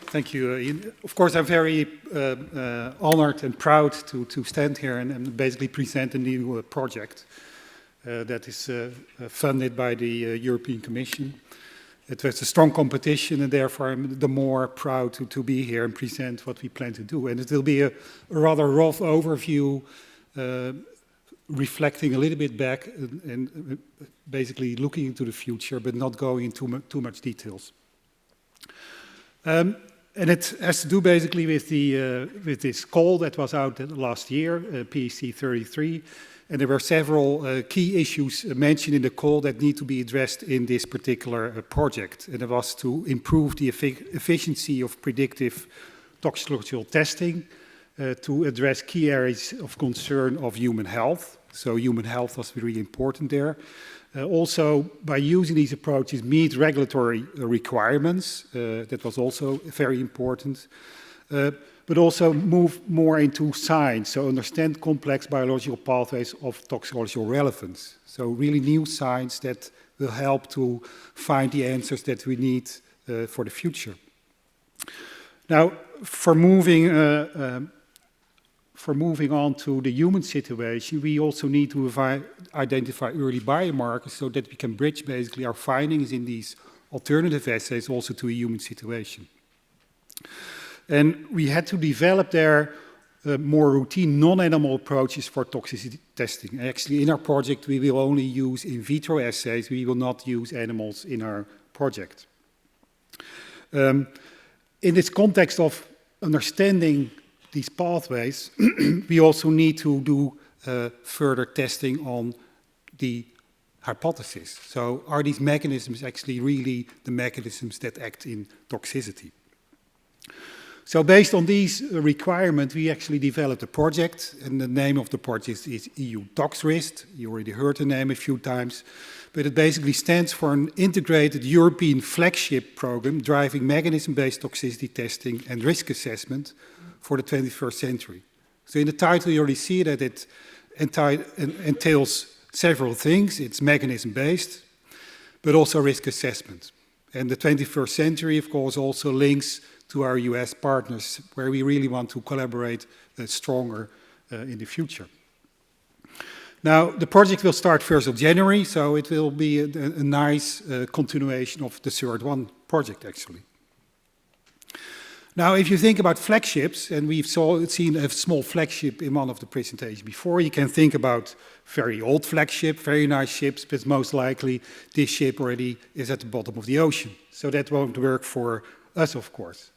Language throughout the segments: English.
Thank you, Ian. Of course, I'm very honored and proud to stand here and basically present a new project that is funded by the European Commission. It was a strong competition, and therefore I'm the more proud to be here and present what we plan to do. And it will be a rather rough overview, reflecting a little bit back and basically looking into the future, but not going into too much details. And it has to do basically with this call that was out last year, PEC 33, and there were several key issues mentioned in the call that need to be addressed in this particular project. And it was to improve the efficiency of predictive toxicological testing, to address key areas of concern of human health. So human health was really important there. Also, by using these approaches, meet regulatory requirements. That was also very important. But also move more into science, so understand complex biological pathways of toxicological relevance. So really new science that will help to find the answers that we need for the future. Now, for moving on to the human situation, we also need to identify early biomarkers so that we can bridge basically our findings in these alternative assays also to a human situation. And we had to develop there more routine non-animal approaches for toxicity testing. Actually, in our project, we will only use in vitro assays. We will not use animals in our project. In this context of understanding these pathways, we also need to do further testing on the hypothesis. So are these mechanisms actually really the mechanisms that act in toxicity? So based on these requirements, we actually developed a project, and the name of the project is EU-ToxRisk. You already heard the name a few times, but it basically stands for an integrated European flagship program driving mechanism-based toxicity testing and risk assessment for the 21st century. So in the title, you already see that it entails several things. It's mechanism-based, but also risk assessment. And the 21st century, of course, also links to our US partners, where we really want to collaborate stronger in the future. Now, the project will start 1st of January, so it will be a nice continuation of the third project, actually. Now, if you think about flagships, and we've seen a small flagship in one of the presentations before, you can think about very old flagship, very nice ships, but most likely this ship already is at the bottom of the ocean. So that won't work for us, of course.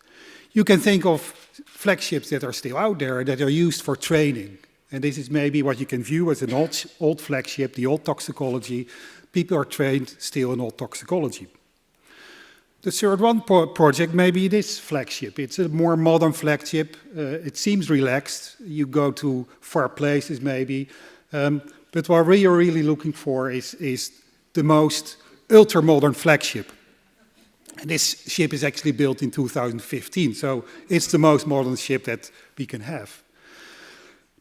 You can think of flagships that are still out there that are used for training. And this is maybe what you can view as an old flagship, the old toxicology. People are trained still in old toxicology. The third project, maybe it is flagship. It's a more modern flagship. It seems relaxed. You go to far places maybe. But what we are really looking for is the most ultra-modern flagship. And this ship is actually built in 2015, so it's the most modern ship that we can have.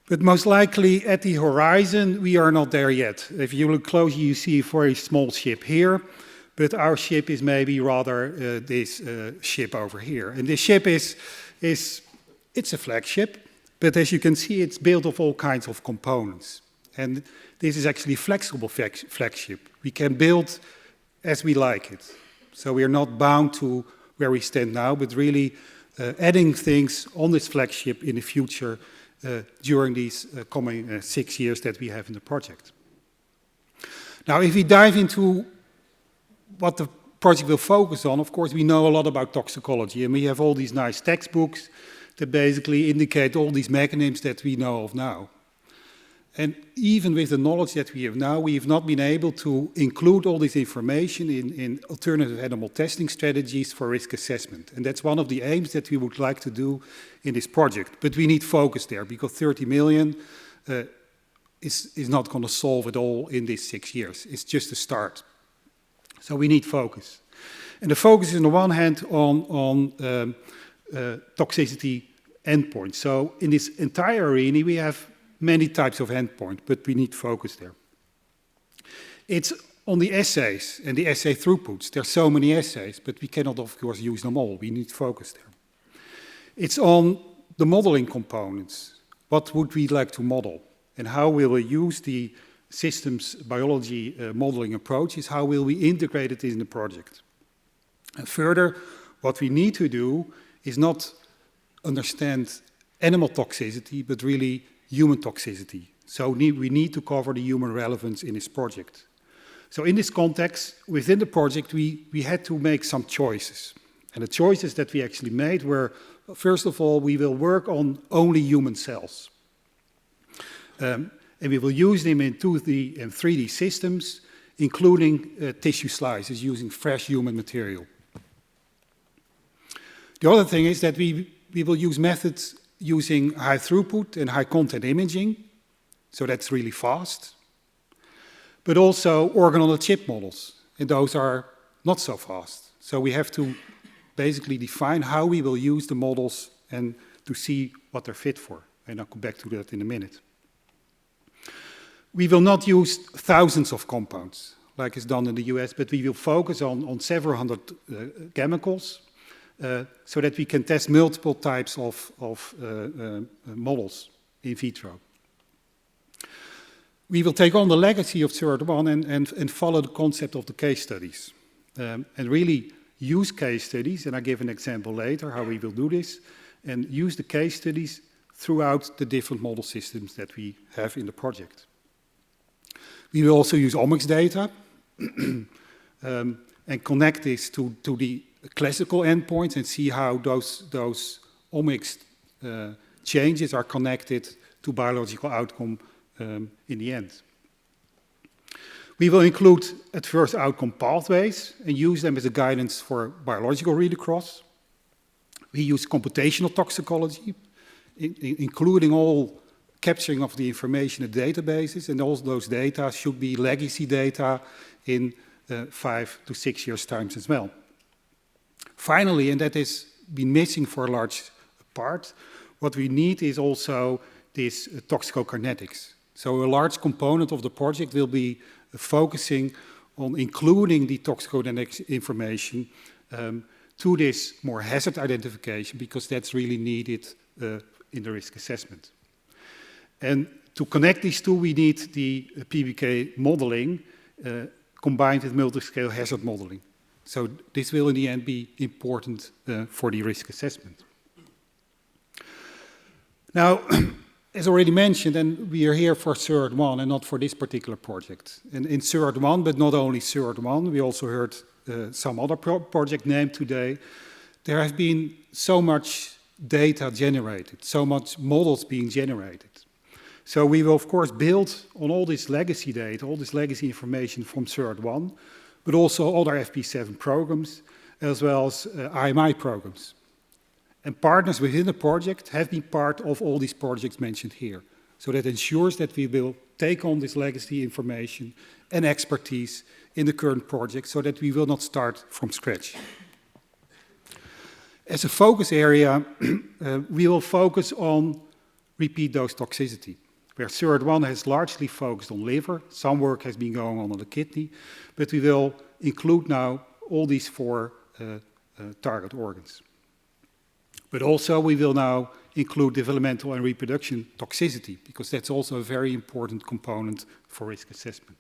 But most likely at the horizon, we are not there yet. If you look closely, you see a very small ship here, but our ship is maybe rather this ship over here. And this ship it's a flagship, but as you can see, it's built of all kinds of components. And this is actually a flexible flagship. We can build as we like it. So we are not bound to where we stand now, but really adding things on this flagship in the future during these coming 6 years that we have in the project. Now, if we dive into what the project will focus on, of course, we know a lot about toxicology, and we have all these nice textbooks that basically indicate all these mechanisms that we know of now. And even with the knowledge that we have now, we have not been able to include all this information in alternative animal testing strategies for risk assessment. And that's one of the aims that we would like to do in this project. But we need focus there, because 30 million is not going to solve it all in these 6 years. It's just a start. So we need focus. And the focus is on the one hand on toxicity endpoints. So in this entire arena, we have many types of endpoints, but we need focus there. It's on the assays and the assay throughputs. There are so many assays, but we cannot, of course, use them all. We need focus there. It's on the modeling components. What would we like to model? And how will we use the systems biology modeling approaches? How will we integrate it in the project? And further, what we need to do is not understand animal toxicity, but really human toxicity. So we need to cover the human relevance in this project. So in this context, within the project, we had to make some choices. And the choices that we actually made were, first of all, we will work on only human cells. And we will use them in 2D and 3D systems, including tissue slices using fresh human material. The other thing is that we will use methods using high throughput and high content imaging, so that's really fast, but also organ-on-a-chip models, and those are not so fast. So we have to basically define how we will use the models and to see what they're fit for, and I'll come back to that in a minute. We will not use thousands of compounds, like is done in the US, but we will focus on several hundred chemicals, so that we can test multiple types of models in vitro. We will take on the legacy of SURD1 and follow the concept of the case studies. And really use case studies, and I'll give an example later how we will do this, and use the case studies throughout the different model systems that we have in the project. We will also use omics data and connect this to the classical endpoints and see how those omics changes are connected to biological outcome in the end. We will include adverse outcome pathways and use them as a guidance for biological read across. We use computational toxicology, including all capturing of the information in databases, and all those data should be legacy data in 5 to 6 years' time as well. Finally, and that has been missing for a large part, what we need is also this toxicokinetics. So a large component of the project will be focusing on including the toxicokinetics information to this more hazard identification, because that's really needed in the risk assessment. And to connect these two, we need the PBK modeling combined with multi-scale hazard modeling. So this will in the end be important for the risk assessment. Now, as already mentioned, and we are here for SURD1 and not for this particular project. And in SURD1, but not only SURD1, we also heard some other project named today. There has been so much data generated, so much models being generated. So we will, of course, build on all this legacy data, all this legacy information from SURD1, but also other FP7 programs, as well as IMI programs. And partners within the project have been part of all these projects mentioned here. So that ensures that we will take on this legacy information and expertise in the current project so that we will not start from scratch. As a focus area, we will focus on repeat dose toxicity, where SURD1 has largely focused on liver. Some work has been going on the kidney, but we will include now all these 4 target organs. But also we will now include developmental and reproduction toxicity, because that's also a very important component for risk assessment.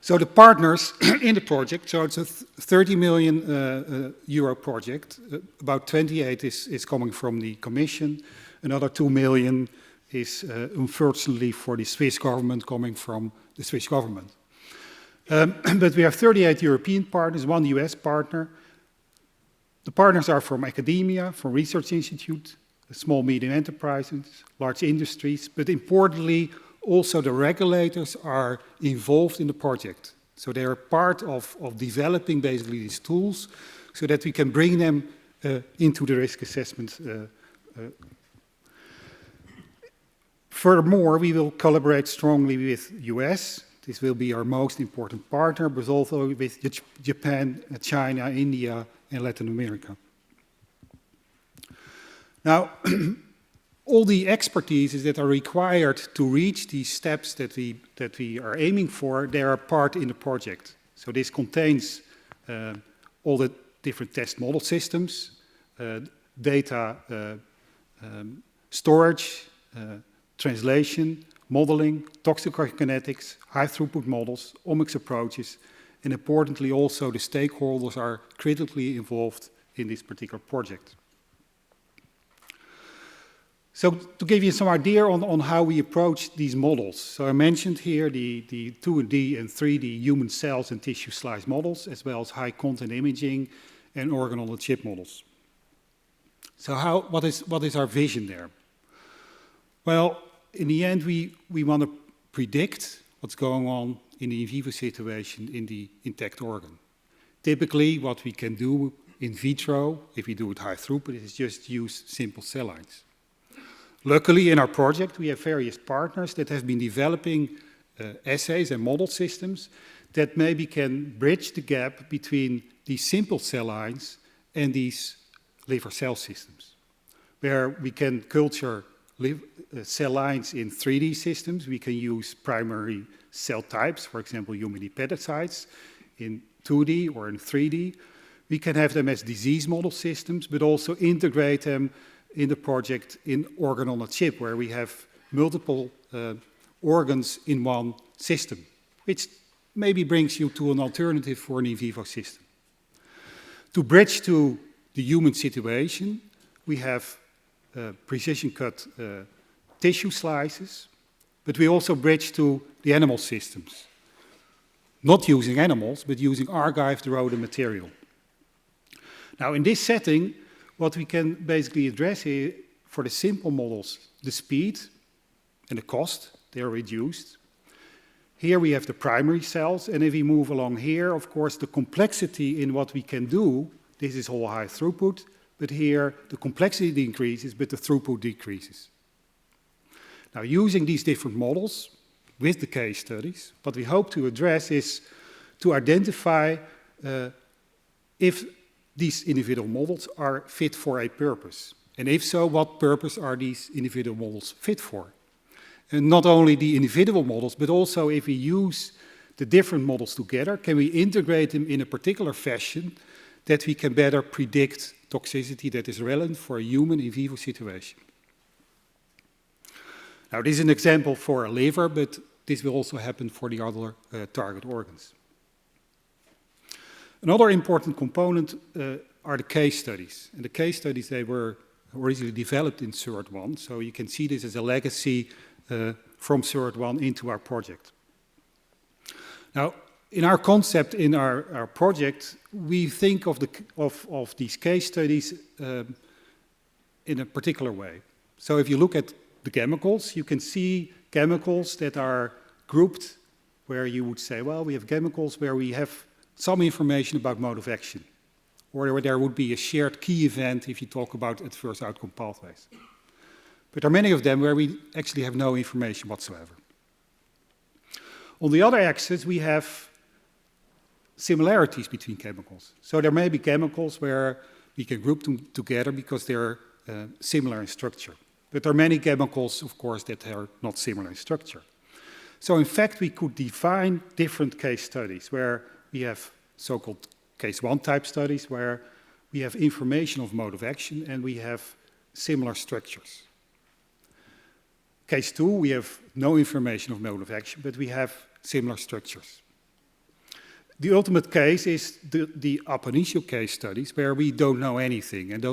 So the partners in the project, so it's a 30 million euro project. About 28 is coming from the Commission. Another 2 million is unfortunately for the Swiss government, coming from the Swiss government. But we have 38 European partners, 1 US partner. The partners are from academia, from research institute, small, medium enterprises, large industries, but importantly, also the regulators are involved in the project. So they are part of developing basically these tools so that we can bring them into the risk assessment. Furthermore, we will collaborate strongly with US. This will be our most important partner, but also with Japan, China, India, and Latin America. Now, all the expertises that are required to reach these steps that we are aiming for, they are part in the project. So this contains all the different test model systems, data storage, translation, modeling, toxicokinetics, high-throughput models, omics approaches, and importantly also the stakeholders are critically involved in this particular project. So to give you some idea on how we approach these models. So I mentioned here the 2D and 3D human cells and tissue slice models, as well as high content imaging and organ-on-a-chip models. So what is our vision there? Well, in the end, we want to predict what's going on in the in vivo situation in the intact organ. Typically, what we can do in vitro, if we do it high throughput, is just use simple cell lines. Luckily, in our project, we have various partners that have been developing assays and model systems that maybe can bridge the gap between these simple cell lines and these liver cell systems, where we can culture cell lines in 3D systems. We can use primary cell types, for example, human hepatocytes, in 2D or in 3D. We can have them as disease model systems, but also integrate them in the project in organ-on-a-chip, where we have multiple organs in one system, which maybe brings you to an alternative for an in vivo system. To bridge to the human situation, we have precision-cut tissue slices, but we also bridge to the animal systems, not using animals, but using archived rodent material. Now, in this setting, what we can basically address here, for the simple models, the speed and the cost, they are reduced. Here we have the primary cells, and if we move along here, of course, the complexity in what we can do, this is all high throughput, but here the complexity increases, but the throughput decreases. Now, using these different models with the case studies, what we hope to address is to identify if these individual models are fit for a purpose. And if so, what purpose are these individual models fit for? And not only the individual models, but also if we use the different models together, can we integrate them in a particular fashion that we can better predict toxicity that is relevant for a human in vivo situation. Now, this is an example for a liver, but this will also happen for the other target organs. Another important component are the case studies. And the case studies, they were originally developed in CERT1, so you can see this as a legacy from CERT1 into our project. Now, in our concept, in our project, we think of these case studies in a particular way. So if you look at the chemicals, you can see chemicals that are grouped where you would say, well, we have chemicals where we have some information about mode of action, or where there would be a shared key event if you talk about adverse outcome pathways. But there are many of them where we actually have no information whatsoever. On the other axis, we have similarities between chemicals. So there may be chemicals where we can group them together because they're similar in structure. But there are many chemicals, of course, that are not similar in structure. So in fact, we could define different case studies where we have so-called case 1 type studies where we have information of mode of action and we have similar structures. Case 2, we have no information of mode of action, but we have similar structures. The ultimate case is the ab initio case studies where we don't know anything, and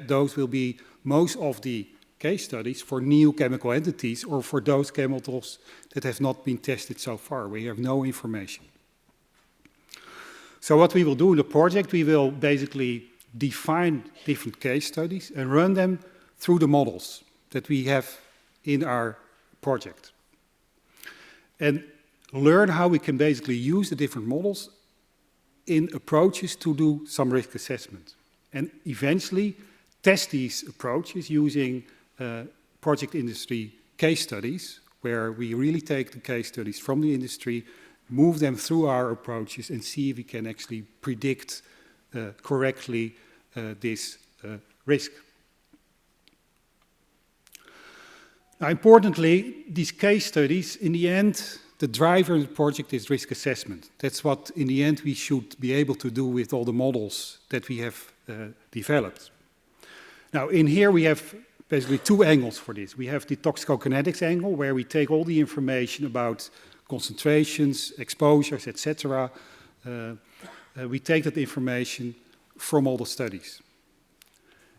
those will be most of the case studies for new chemical entities or for those chemicals that have not been tested so far. We have no information. So what we will do in the project, we will basically define different case studies and run them through the models that we have in our project. And learn how we can basically use the different models in approaches to do some risk assessment. And eventually test these approaches using project industry case studies, where we really take the case studies from the industry, move them through our approaches and see if we can actually predict correctly this risk. Now, importantly, these case studies, in the end, the driver of the project is risk assessment. That's what, in the end, we should be able to do with all the models that we have developed. Now, in here we have basically two angles for this. We have the toxicokinetics angle, where we take all the information about concentrations, exposures, etc. We take that information from all the studies.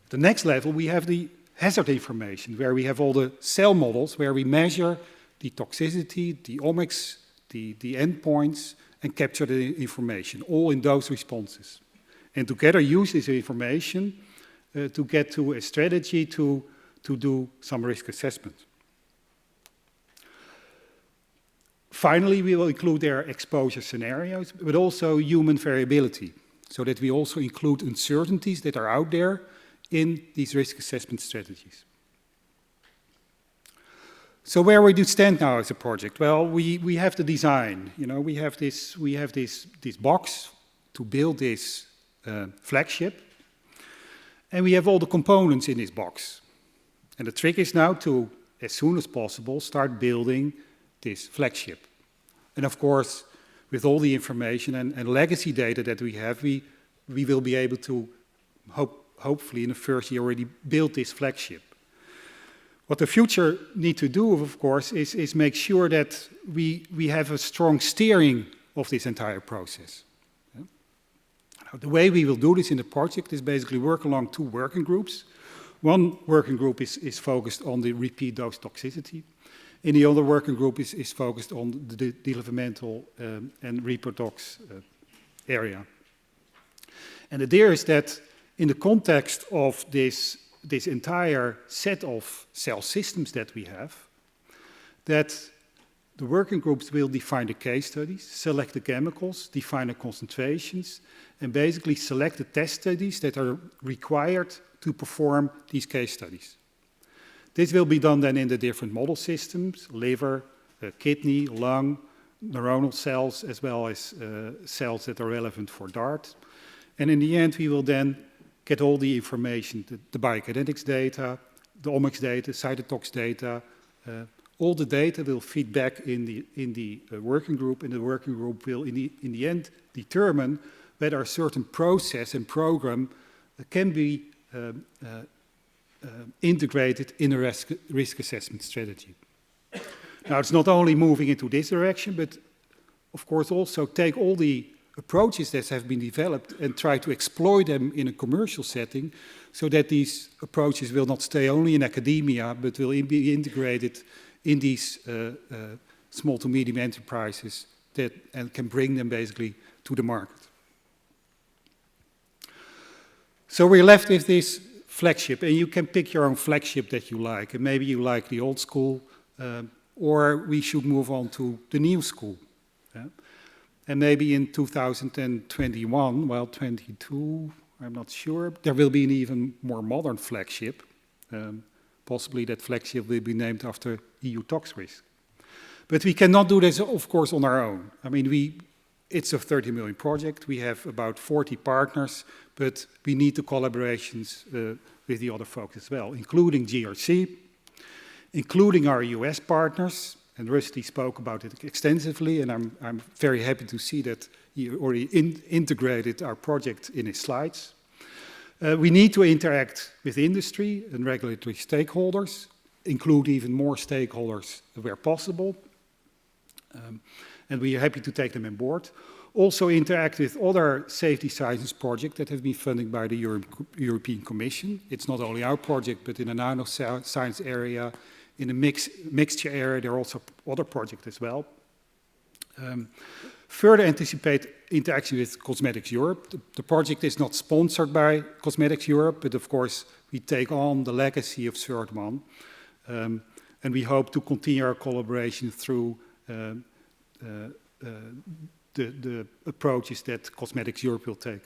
The next level, we have the hazard information, where we have all the cell models, where we measure the toxicity, the omics, the endpoints, and capture the information, all in those responses. And together use this information to get to a strategy to do some risk assessment. Finally, we will include their exposure scenarios, but also human variability, so that we also include uncertainties that are out there in these risk assessment strategies. So where we do stand now as a project? Well, we have the design. You know, we have this box to build this flagship, and we have all the components in this box. And the trick is now to, as soon as possible, start building this flagship. And of course, with all the information and legacy data that we have, we will be able to hopefully in the first year already build this flagship. What the future need to do, of course, is make sure that we have a strong steering of this entire process. Yeah? Now, the way we will do this in the project is basically work along two working groups. One working group is focused on the repeat dose toxicity, and the other working group is focused on the developmental and reprotox area. And the idea is that in the context of this entire set of cell systems that we have, that the working groups will define the case studies, select the chemicals, define the concentrations, and basically select the test studies that are required to perform these case studies. This will be done then in the different model systems, liver, kidney, lung, neuronal cells, as well as cells that are relevant for DART. And in the end, we will then get all the information, the biokinetics data, the omics data, cytotox data. All the data will feed back in the working group, and the working group will in the end determine whether a certain process and program can be integrated in a risk assessment strategy. Now, it's not only moving into this direction, but of course also take all the approaches that have been developed and try to exploit them in a commercial setting, so that these approaches will not stay only in academia, but will be integrated in these small to medium enterprises and can bring them basically to the market. So we're left with this flagship, and you can pick your own flagship that you like, and maybe you like the old school, or we should move on to the new school. Yeah? And maybe in 2021, well, 22, I'm not sure, there will be an even more modern flagship. Possibly that flagship will be named after EU-ToxRisk. But we cannot do this, of course, on our own. I mean, it's a 30 million project. We have about 40 partners, but we need the collaborations with the other folks as well, including GRC, including our US partners. And Rusty spoke about it extensively, and I'm very happy to see that he already integrated our project in his slides. We need to interact with industry and regulatory stakeholders, include even more stakeholders where possible, and we are happy to take them on board. Also interact with other safety sciences projects that have been funded by the European Commission. It's not only our project, but in the nanoscience area, in the mixture area, there are also other projects as well. Further anticipate interaction with Cosmetics Europe. The project is not sponsored by Cosmetics Europe, but of course we take on the legacy of CERT1, and we hope to continue our collaboration through the approaches that Cosmetics Europe will take.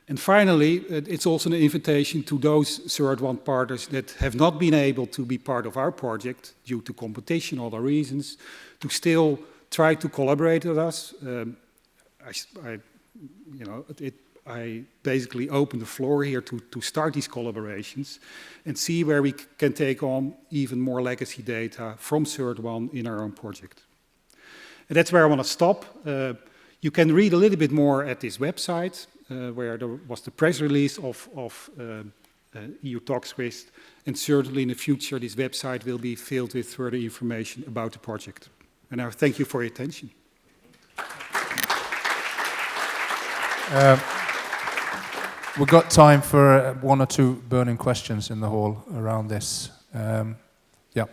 And finally, it's also an invitation to those CERT1 partners that have not been able to be part of our project due to competition or other reasons, to still try to collaborate with us. I basically open the floor here to start these collaborations and see where we can take on even more legacy data from CERT1 in our own project. And that's where I want to stop. You can read a little bit more at this website, where there was the press release of EU-ToxRisk, and certainly in the future this website will be filled with further information about the project. And I thank you for your attention. We've got time for one or two burning questions in the hall around this. Yeah.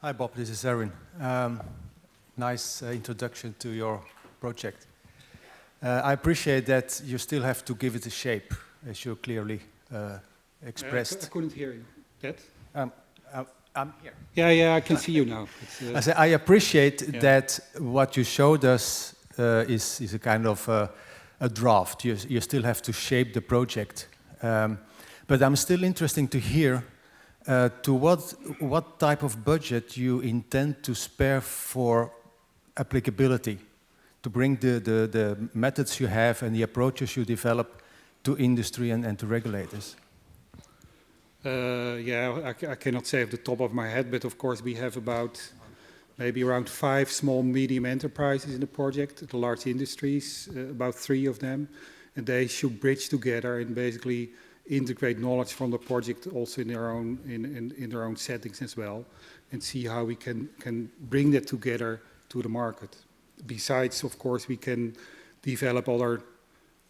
Hi Bob, this is Erwin. Nice introduction to your project. I appreciate that you still have to give it a shape, as you clearly expressed. I couldn't hear you. That? I'm here. Yeah, I can see you now. I appreciate that what you showed us is a kind of a draft. You still have to shape the project. But I'm still interested to hear to what type of budget you intend to spare for applicability, to bring the methods you have and the approaches you develop to industry and to regulators. I cannot say off the top of my head, but of course we have maybe around 5 small medium enterprises in the project, the large industries, about 3 of them, and they should bridge together and basically integrate knowledge from the project also in their own settings as well, and see how we can bring that together to the market. Besides, of course, we can develop other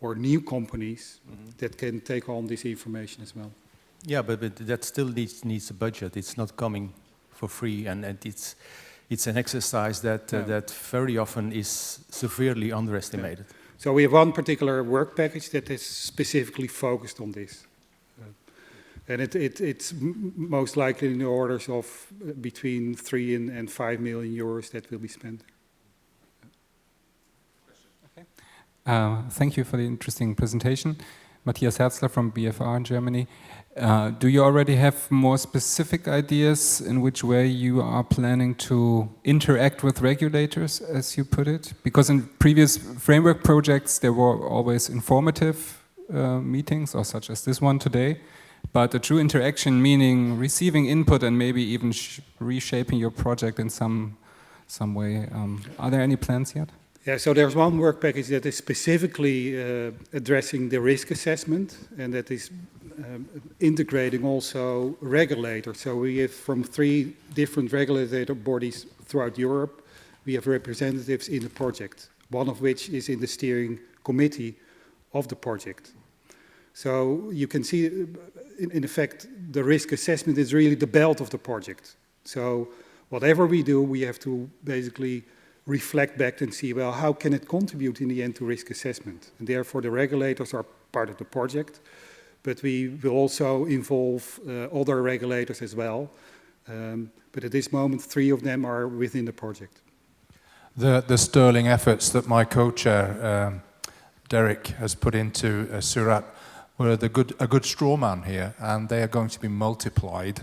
or new companies that can take on this information as well. Yeah, but that still needs a budget. It's not coming for free, and it's an exercise that very often is severely underestimated. Yeah. So we have one particular work package that is specifically focused on this. And it's most likely in the orders of between 3 and 5 million euros that will be spent. Okay. Thank you for the interesting presentation. Matthias Herzler from BFR in Germany. Do you already have more specific ideas in which way you are planning to interact with regulators, as you put it? Because in previous framework projects, there were always informative meetings, or such as this one today. But a true interaction, meaning receiving input and maybe even reshaping your project in some way. Are there any plans yet? Yeah, so there's one work package that is specifically addressing the risk assessment, and that is integrating also regulators. So we have from 3 different regulator bodies throughout Europe, we have representatives in the project, one of which is in the steering committee of the project. So you can see, in effect, the risk assessment is really the belt of the project. So whatever we do, we have to basically reflect back and see, well, how can it contribute in the end to risk assessment? And therefore, the regulators are part of the project, but we will also involve other regulators as well. But at this moment, 3 of them are within the project. The sterling efforts that my co-chair, Derek, has put into Surat were a good straw man here, and they are going to be multiplied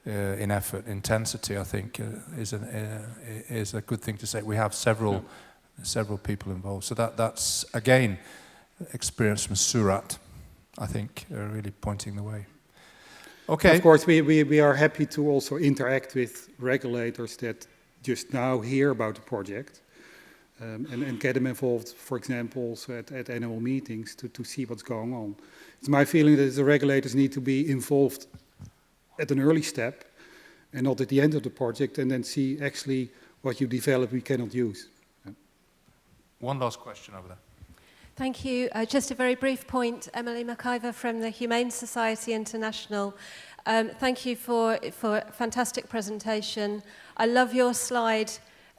in effort. Intensity, I think, is a good thing to say. We have several people involved, so that's again experience from Surat, I think, really pointing the way. Okay. Of course, we are happy to also interact with regulators that just now hear about the project, and get them involved, for example, also at annual meetings to see what's going on. It's my feeling that the regulators need to be involved at an early step and not at the end of the project, and then see actually what you develop we cannot use. Yeah. One last question over there. Thank you. Just a very brief point. Emily McIver from the Humane Society International. Thank you for a fantastic presentation. I love your slide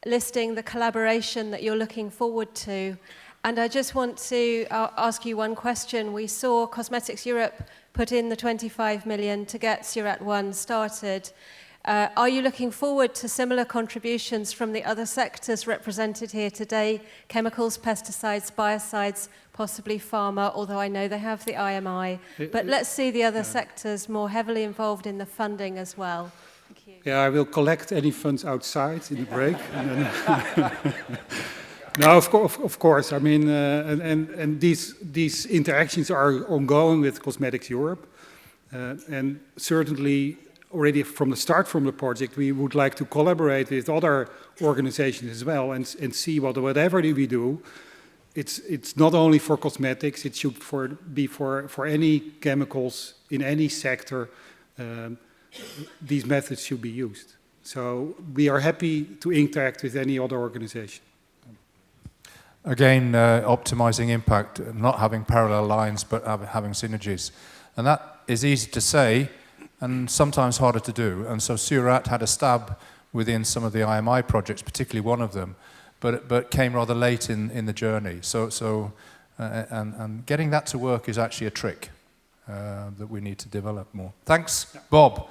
listing the collaboration that you're looking forward to. And I just want to ask you one question. We saw Cosmetics Europe put in the 25 million to get Surat 1 started. Are you looking forward to similar contributions from the other sectors represented here today? Chemicals, pesticides, biocides, possibly pharma, although I know they have the IMI. But let's see the other sectors more heavily involved in the funding as well. Thank you. Yeah, I will collect any funds outside in the break. And then no, of course. I mean, and these interactions are ongoing with Cosmetics Europe, and certainly already from the start from the project, we would like to collaborate with other organizations as well and see whatever we do, it's not only for cosmetics, it should be for any chemicals in any sector. These methods should be used. So we are happy to interact with any other organization. Again, optimizing impact, not having parallel lines, but having synergies. And that is easy to say, and sometimes harder to do. And so Surat had a stab within some of the IMI projects, particularly one of them, but came rather late in the journey. And getting that to work is actually a trick that we need to develop more. Thanks, Bob.